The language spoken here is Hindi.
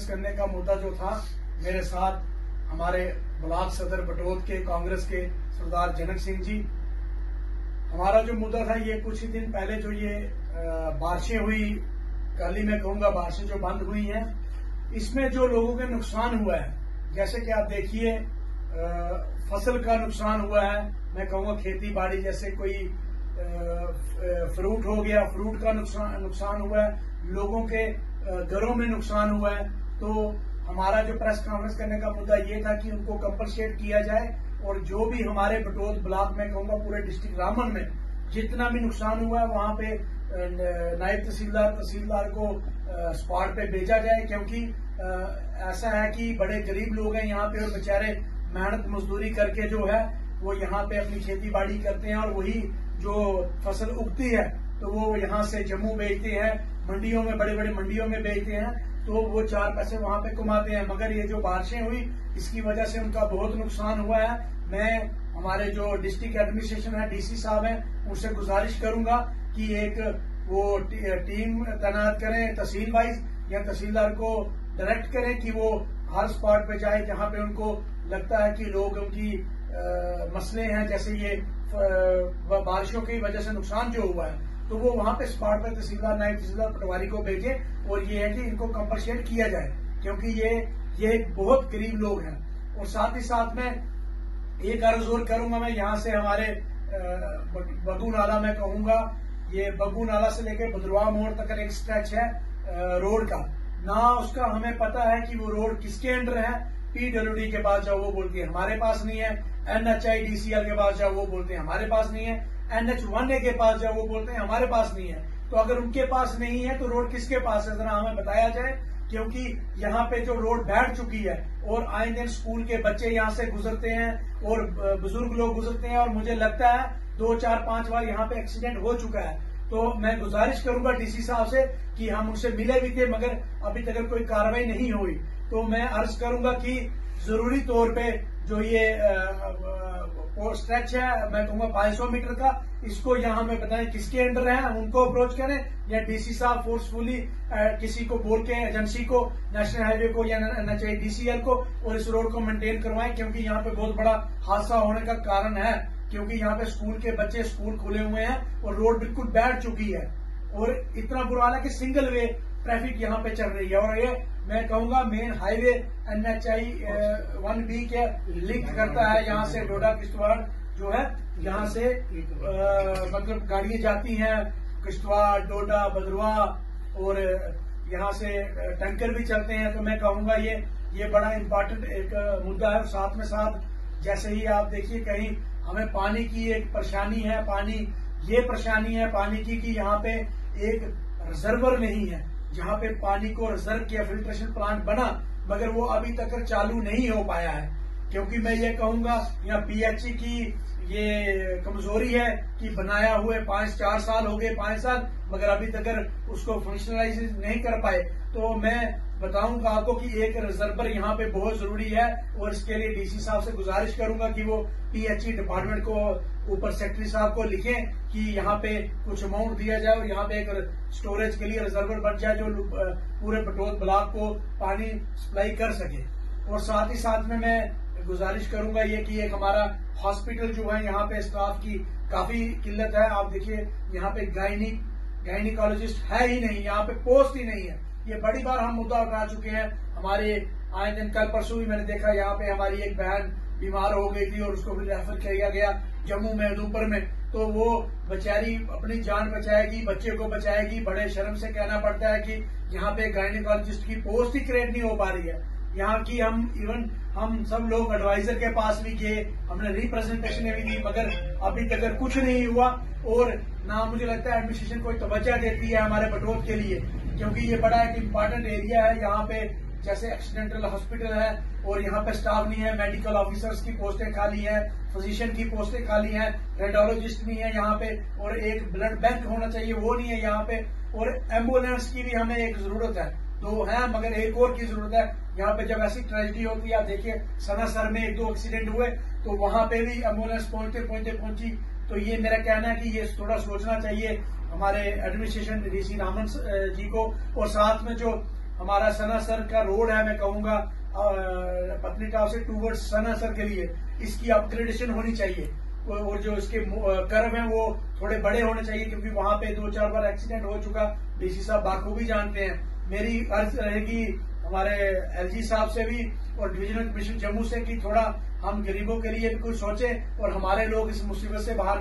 कांग्रेस करने का मुद्दा जो था, मेरे साथ हमारे ब्लॉक सदर बटोत के कांग्रेस के सरदार जनक सिंह जी। हमारा जो मुद्दा था, ये कुछ ही दिन पहले जो ये बारिशें हुई, कल ही मैं कहूंगा बारिशें जो बंद हुई हैं, इसमें जो लोगों के नुकसान हुआ है, जैसे कि आप देखिए फसल का नुकसान हुआ है। मैं कहूंगा खेती बाड़ी, जैसे कोई फ्रूट हो गया, फ्रूट का नुकसान हुआ है, लोगों के घरों में नुकसान हुआ है। तो हमारा जो प्रेस कॉन्फ्रेंस करने का मुद्दा ये था कि उनको कंपनसेट किया जाए, और जो भी हमारे बटोत ब्लॉक में कहूंगा पूरे डिस्ट्रिक्ट रामन में जितना भी नुकसान हुआ है, वहां पे नायब तहसीलदार को स्पॉट पे भेजा जाए, क्योंकि ऐसा है कि बड़े गरीब लोग हैं यहाँ पे, और बेचारे मेहनत मजदूरी करके जो है वो यहाँ पे अपनी खेती बाड़ी करते हैं, और वही जो फसल उगती है तो वो यहाँ से जम्मू बेचते हैं, मंडियों में, बड़े बड़े मंडियों में बेचते हैं, तो वो 4 पैसे वहां पे कमाते हैं। मगर ये जो बारिशें हुई, इसकी वजह से उनका बहुत नुकसान हुआ है। मैं हमारे जो डिस्ट्रिक्ट एडमिनिस्ट्रेशन है, डीसी साहब हैं, उनसे गुजारिश करूंगा कि एक वो टीम तैनात करें तहसील वाइज, या तहसीलदार को डायरेक्ट करें कि वो हर स्पॉट पे जाए जहां पे उनको लगता है कि लोग उनकी मसले हैं, जैसे ये बारिशों की वजह से नुकसान जो हुआ है, तो वो वहां पे स्पॉट पे तहसीलदार, नायब तहसीलदार, पटवारी को भेजे, और ये है कि इनको कंपनसेट किया जाए, क्योंकि ये बहुत गरीब लोग हैं। और साथ ही साथ में एक अर्ज और करूंगा मैं, यहाँ से हमारे बग्गू नाला में कहूंगा, ये बग्गू नाला से लेकर भद्रवा मोड़ तक एक स्ट्रेच है रोड का, ना उसका हमें पता है कि वो रोड किसके अंडर है। PWD के पास जाओ वो बोलती है हमारे पास नहीं है, NHIDCL के पास जाओ वो बोलते हैं हमारे पास नहीं है, NH1A के पास जाओ वो बोलते हैं हमारे पास नहीं है। तो अगर उनके पास नहीं है तो रोड किसके पास है, जरा हमें बताया जाए, क्योंकि यहाँ पे जो रोड बैठ चुकी है, और आए दिन स्कूल के बच्चे यहाँ से गुजरते हैं, और बुजुर्ग लोग गुजरते हैं, और मुझे लगता है 2, 4, 5 बार यहाँ पे एक्सीडेंट हो चुका है। तो मैं गुजारिश करूंगा डीसी साहब से कि हम उनसे मिले भी थे, मगर अभी तक कोई कार्रवाई नहीं हुई। तो मैं अर्ज करूंगा कि जरूरी तौर पे जो ये स्ट्रेच है, मैं कहूंगा 500 मीटर का, इसको यहाँ हमें बताएं किसके अंडर है, उनको अप्रोच करें, या डीसी साहब फोर्सफुली किसी को बोल के, एजेंसी को, नेशनल हाईवे को या NHIDCL को, और इस रोड को मेंटेन करवाएं, क्योंकि यहाँ पे बहुत बड़ा हादसा होने का कारण है, क्योंकि यहाँ पे स्कूल के बच्चे, स्कूल खुले हुए हैं और रोड बिल्कुल बैठ चुकी है, और इतना बुरा हाल है कि सिंगल वे ट्रैफिक यहाँ पे चल रही है। और ये मैं कहूंगा मेन हाईवे NHI 1B के लिंक करता है, यहाँ से डोडा किश्तवाड़ जो है, यहाँ से मतलब गाड़ियां जाती हैं किश्तवाड़, डोडा, भद्रवा, और यहाँ से टैंकर भी चलते हैं। तो मैं कहूंगा ये बड़ा इम्पोर्टेंट एक मुद्दा है। साथ में साथ जैसे ही आप देखिए, कहीं हमें पानी की एक परेशानी है, ये परेशानी है पानी की कि यहाँ पे एक रिजर्वर नहीं है, जहाँ पे पानी को रिजर्व किया, फिल्ट्रेशन प्लांट बना, मगर वो अभी तक चालू नहीं हो पाया है। क्योंकि मैं ये कहूंगा यहाँ PHE की ये कमजोरी है कि बनाया हुए 4 साल हो गए, 5 साल, मगर अभी तक उसको फंक्शनलाइज नहीं कर पाए। तो मैं बताऊंगा आपको कि एक रिजर्वर यहाँ पे बहुत जरूरी है, और इसके लिए डीसी साहब से गुजारिश करूंगा कि वो PHE डिपार्टमेंट को, ऊपर सेक्रेटरी साहब को लिखें कि यहाँ पे कुछ अमाउंट दिया जाए, और यहाँ पे एक स्टोरेज के लिए रिजर्वर बन जाए, जो पूरे बटोत ब्लॉक को पानी सप्लाई कर सके। और साथ ही साथ में मैं गुजारिश करूंगा ये कि एक हमारा हॉस्पिटल जो है, यहाँ पे स्टाफ की काफी किल्लत है। आप देखिए यहाँ पे गायनिकोलॉजिस्ट है ही नहीं, यहाँ पे पोस्ट ही नहीं है। ये बड़ी बार हम मुद्दा उठा चुके हैं। हमारे आए दिन, कल परसों भी मैंने देखा, यहाँ पे हमारी एक बहन बीमार हो गई थी, और उसको भी रेफर किया गया जम्मू में, उधमपुर में। तो वो बेचारी अपनी जान बचाएगी, बच्चे को बचाएगी, बड़े शर्म से कहना पड़ता है कि यहाँ पे गायनिकोलॉजिस्ट की पोस्ट ही क्रिएट नहीं हो पा रही है। यहाँ की हम सब लोग एडवाइजर के पास भी गए, हमने रिप्रेजेंटेशन भी दी, मगर अभी तक कुछ नहीं हुआ। और ना मुझे लगता है एडमिनिस्ट्रेशन कोई तवज्जो देती है हमारे बटोत के लिए, क्योंकि ये बड़ा एक इम्पोर्टेंट एरिया है। यहाँ पे जैसे एक्सीडेंटल हॉस्पिटल है, और यहाँ पे स्टाफ नहीं है, मेडिकल ऑफिसर्स की पोस्टें खाली है, फिजिशियन की पोस्टें खाली हैं, रेडियोलॉजिस्ट नहीं है यहाँ पे, और एक ब्लड बैंक होना चाहिए वो नहीं है यहाँ पे, और एम्बुलेंस की भी हमें एक जरूरत है। 2 है, मगर एक और की जरूरत है। यहाँ पे जब ऐसी ट्रेजेडी होती है, आप देखिए सनासर में 1-2 एक्सीडेंट हुए, तो वहां पे भी एम्बुलेंस पहुंची। तो ये मेरा कहना है कि ये थोड़ा सोचना चाहिए हमारे एडमिनिस्ट्रेशन, डीसी रामन जी को। और साथ में जो हमारा सनासर का रोड है, मैं कहूंगा पत्नीटॉप से टूवर्ड्स सनासर के लिए इसकी अपग्रेडेशन होनी चाहिए, और जो इसके कर्व हैं वो थोड़े बड़े होने चाहिए, क्योंकि वहां पे 2-4 बार एक्सीडेंट हो चुका, डीसी साहब बाखूबी जानते हैं। मेरी अर्ज रहेगी हमारे एलजी साहब से भी और डिविजनल कमिश्नर जम्मू से कि थोड़ा हम गरीबों के लिए भी कुछ सोचें और हमारे लोग इस मुसीबत से बाहर